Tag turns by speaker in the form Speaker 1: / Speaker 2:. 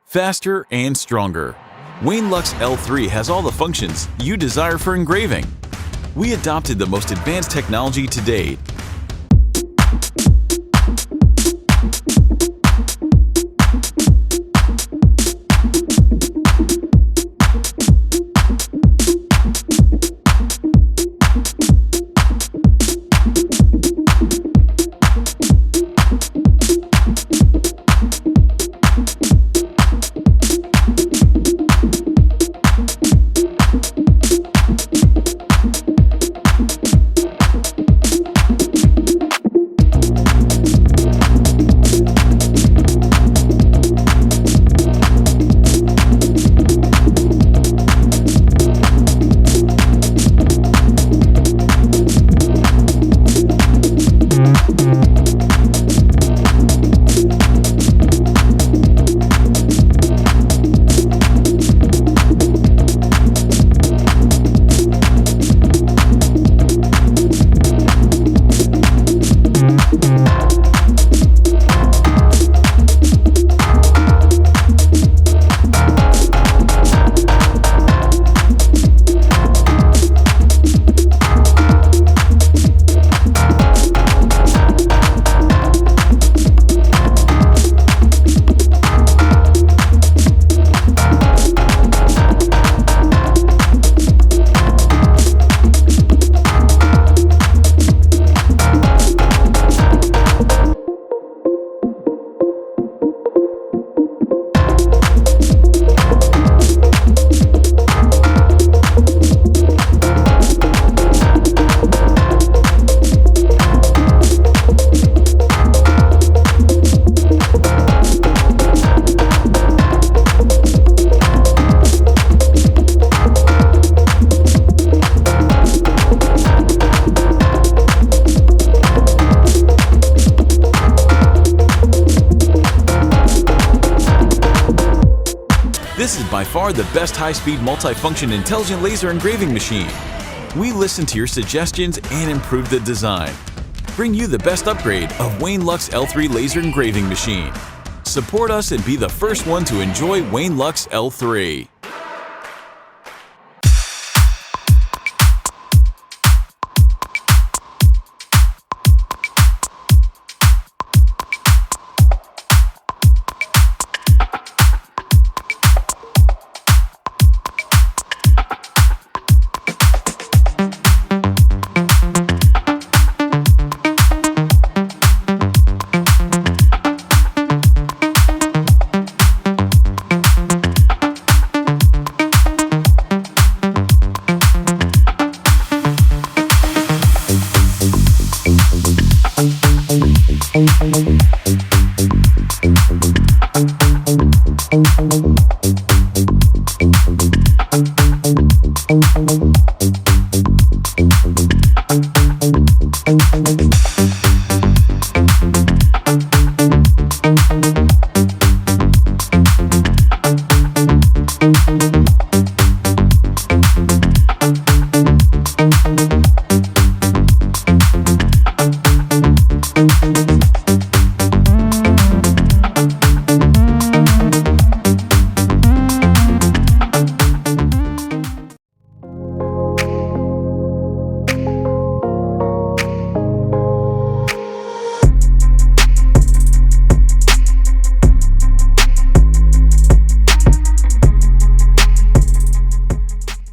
Speaker 1: faster, and stronger. Wainlux L3 has all the functions you desire for engraving. We adopted the most advanced technology to date. This is by far the best high-speed multifunction intelligent laser engraving machine. We listened to your suggestions and improved the design. Bring you the best upgrade of Wainlux L3 laser engraving machine. Support us and be the first one to enjoy Wainlux L3.